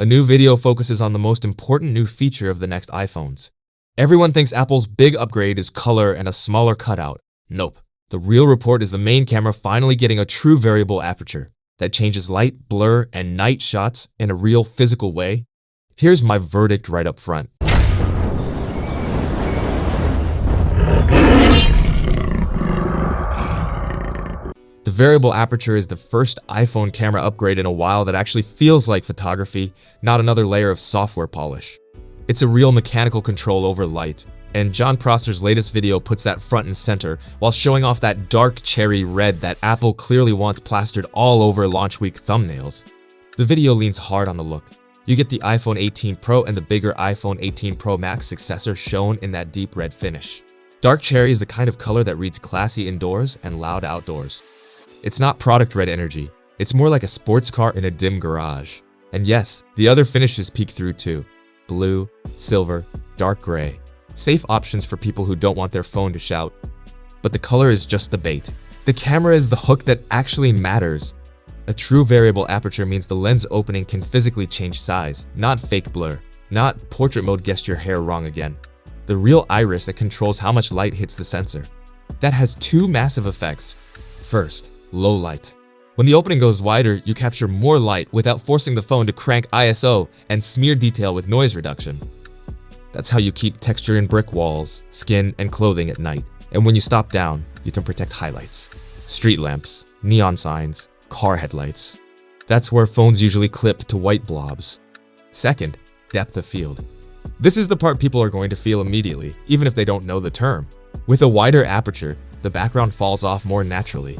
A new video focuses on the most important new feature of the next iPhones. Everyone thinks Apple's big upgrade is color and a smaller cutout. Nope. The real report is the main camera finally getting a true variable aperture that changes light, blur, and night shots in a real physical way. Here's my verdict right up front. The variable aperture is the first iPhone camera upgrade in a while that actually feels like photography, not another layer of software polish. It's a real mechanical control over light, and Jon Prosser's latest video puts that front and center while showing off that dark cherry red that Apple clearly wants plastered all over launch week thumbnails. The video leans hard on the look. You get the iPhone 18 Pro and the bigger iPhone 18 Pro Max successor shown in that deep red finish. Dark cherry is the kind of color that reads classy indoors and loud outdoors. It's not product red energy, it's more like a sports car in a dim garage. And yes, the other finishes peek through too. Blue, silver, dark gray. Safe options for people who don't want their phone to shout. But the color is just the bait. The camera is the hook that actually matters. A true variable aperture means the lens opening can physically change size, not fake blur, not portrait mode guessed your hair wrong again. The real iris that controls how much light hits the sensor. That has two massive effects. First, low light. When the opening goes wider, you capture more light without forcing the phone to crank ISO and smear detail with noise reduction. That's how you keep texture in brick walls, skin, and clothing at night. And when you stop down, you can protect highlights. Street lamps, neon signs, car headlights. That's where phones usually clip to white blobs. Second, depth of field. This is the part people are going to feel immediately, even if they don't know the term. With a wider aperture, the background falls off more naturally.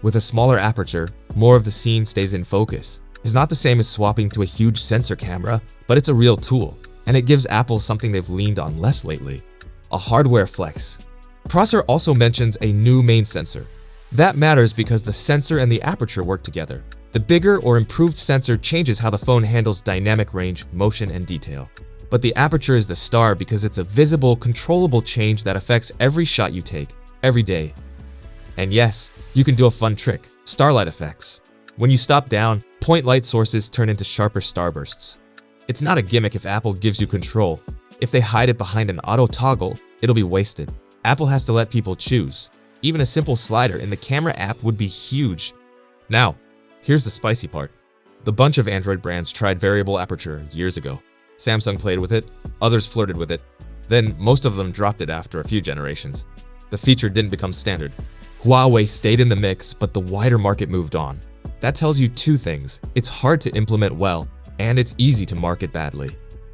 With a smaller aperture, more of the scene stays in focus. It's not the same as swapping to a huge sensor camera, but it's a real tool, and it gives Apple something they've leaned on less lately: a hardware flex. Prosser also mentions a new main sensor. That matters because the sensor and the aperture work together. The bigger or improved sensor changes how the phone handles dynamic range, motion, and detail. But the aperture is the star because it's a visible, controllable change that affects every shot you take, every day. And yes, you can do a fun trick: starlight effects. When you stop down, point light sources turn into sharper starbursts. It's not a gimmick if Apple gives you control. If they hide it behind an auto toggle, it'll be wasted. Apple has to let people choose. Even a simple slider in the camera app would be huge. Now, here's the spicy part. The bunch of Android brands tried variable aperture years ago. Samsung played with it, others flirted with it, then most of them dropped it after a few generations. The feature didn't become standard. Huawei stayed in the mix, but the wider market moved on. That tells you two things: it's hard to implement well, and it's easy to market badly.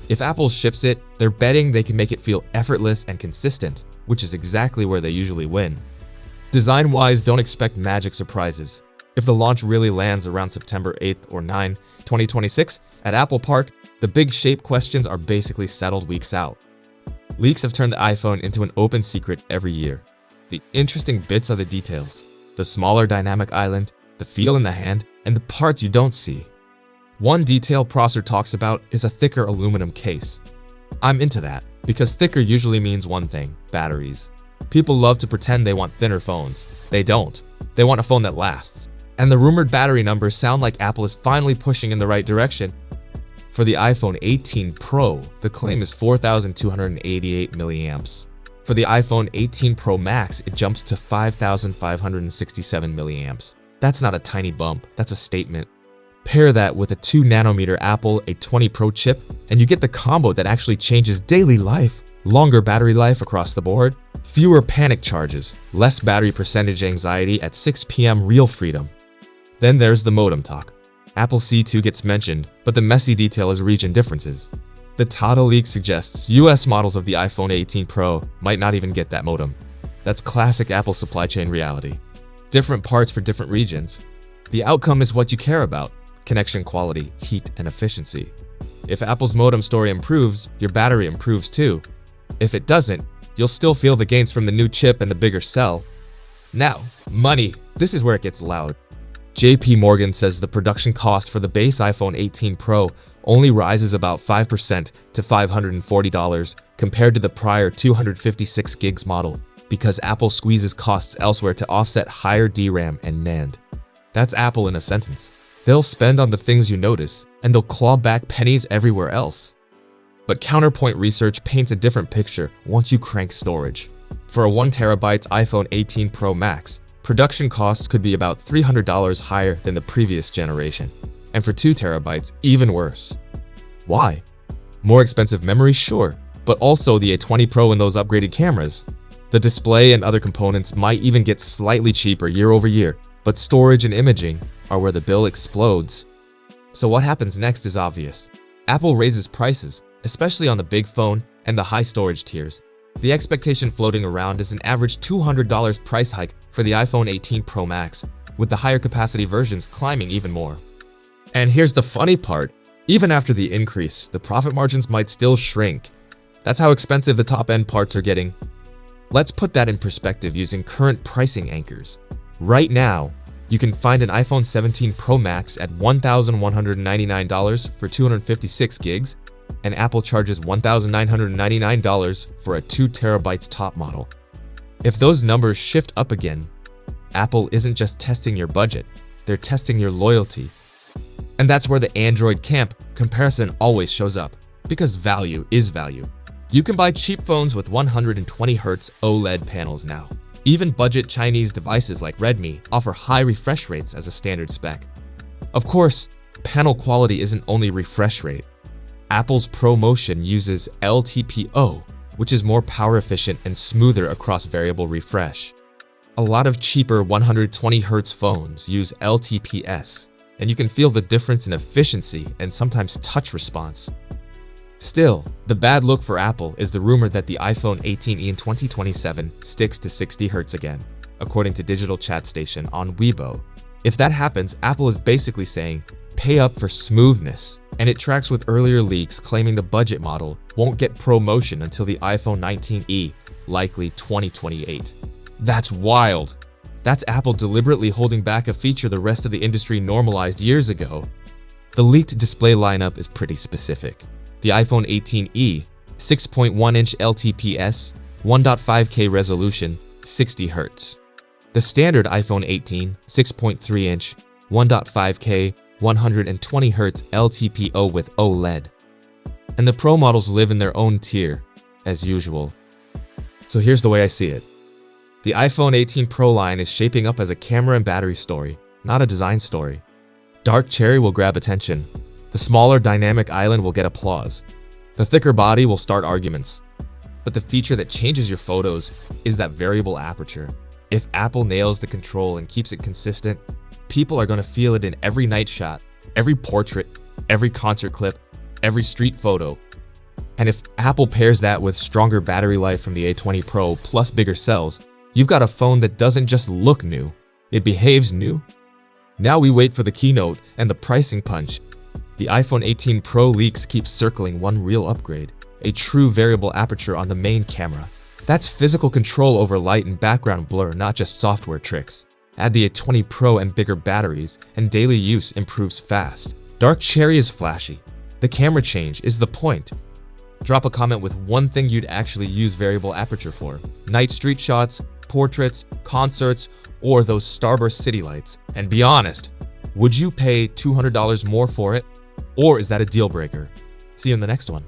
If Apple ships it, they're betting they can make it feel effortless and consistent, which is exactly where they usually win. Design-wise, don't expect magic surprises. If the launch really lands around September 8th or 9, 2026 at Apple Park, the big shape questions are basically settled weeks out. Leaks have turned the iPhone into an open secret every year. The interesting bits are the details: the smaller dynamic island, the feel in the hand, and the parts you don't see. One detail Prosser talks about is a thicker aluminum case. I'm into that, because thicker usually means one thing: batteries. People love to pretend they want thinner phones. They don't. They want a phone that lasts. And the rumored battery numbers sound like Apple is finally pushing in the right direction. For the iPhone 18 Pro, the claim is 4,288 milliamps. For the iPhone 18 Pro Max, it jumps to 5,567 milliamps. That's not a tiny bump, that's a statement. Pair that with a 2nm Apple A20 Pro chip, and you get the combo that actually changes daily life. Longer battery life across the board, fewer panic charges, less battery percentage anxiety at 6 p.m. real freedom. Then there's the modem talk. Apple C2 gets mentioned, but the messy detail is region differences. The Tata leak suggests US models of the iPhone 18 Pro might not even get that modem. That's classic Apple supply chain reality. Different parts for different regions. The outcome is what you care about: connection quality, heat, and efficiency. If Apple's modem story improves, your battery improves too. If it doesn't, you'll still feel the gains from the new chip and the bigger cell. Now, money. This is where it gets loud. JP Morgan says the production cost for the base iPhone 18 Pro only rises about 5% to $540 compared to the prior 256 gigs model, because Apple squeezes costs elsewhere to offset higher DRAM and NAND. That's Apple in a sentence. They'll spend on the things you notice, and they'll claw back pennies everywhere else. But counterpoint research paints a different picture once you crank storage. For a 1TB iPhone 18 Pro Max, production costs could be about $300 higher than the previous generation, and for 2TB, even worse. Why? More expensive memory, sure, but also the A20 Pro and those upgraded cameras. The display and other components might even get slightly cheaper year over year, but storage and imaging are where the bill explodes. So what happens next is obvious. Apple raises prices, especially on the big phone and the high storage tiers. The expectation floating around is an average $200 price hike for the iPhone 18 Pro Max, with the higher capacity versions climbing even more. And here's the funny part, even after the increase, the profit margins might still shrink. That's how expensive the top-end parts are getting. Let's put that in perspective using current pricing anchors. Right now, you can find an iPhone 17 Pro Max at $1,199 for 256 gigs, and Apple charges $1,999 for a 2TB top model. If those numbers shift up again, Apple isn't just testing your budget, they're testing your loyalty. And that's where the Android camp comparison always shows up, because value is value. You can buy cheap phones with 120Hz OLED panels now. Even budget Chinese devices like Redmi offer high refresh rates as a standard spec. Of course, panel quality isn't only refresh rate. Apple's ProMotion uses LTPO, which is more power efficient and smoother across variable refresh. A lot of cheaper 120Hz phones use LTPS, and you can feel the difference in efficiency and sometimes touch response. Still, the bad look for Apple is the rumor that the iPhone 18e in 2027 sticks to 60Hz again, according to Digital Chat Station on Weibo. If that happens, Apple is basically saying, pay up for smoothness, and it tracks with earlier leaks claiming the budget model won't get ProMotion until the iPhone 19e, likely 2028. That's wild. That's Apple deliberately holding back a feature the rest of the industry normalized years ago. The leaked display lineup is pretty specific. The iPhone 18e, 6.1-inch LTPS, 1.5K resolution, 60Hz. The standard iPhone 18, 6.3-inch, 1.5K, 120Hz LTPO with OLED. And the Pro models live in their own tier, as usual. So here's the way I see it. The iPhone 18 Pro line is shaping up as a camera and battery story, not a design story. Dark cherry will grab attention. The smaller dynamic island will get applause. The thicker body will start arguments. But the feature that changes your photos is that variable aperture. If Apple nails the control and keeps it consistent, people are going to feel it in every night shot, every portrait, every concert clip, every street photo. And if Apple pairs that with stronger battery life from the A20 Pro plus bigger cells, you've got a phone that doesn't just look new, it behaves new. Now we wait for the keynote and the pricing punch. The iPhone 18 Pro leaks keep circling one real upgrade, a true variable aperture on the main camera. That's physical control over light and background blur, not just software tricks. Add the A20 Pro and bigger batteries, and daily use improves fast. Dark cherry is flashy. The camera change is the point. Drop a comment with one thing you'd actually use variable aperture for. Night street shots, portraits, concerts, or those starburst city lights. And be honest, would you pay $200 more for it? Or is that a deal breaker? See you in the next one.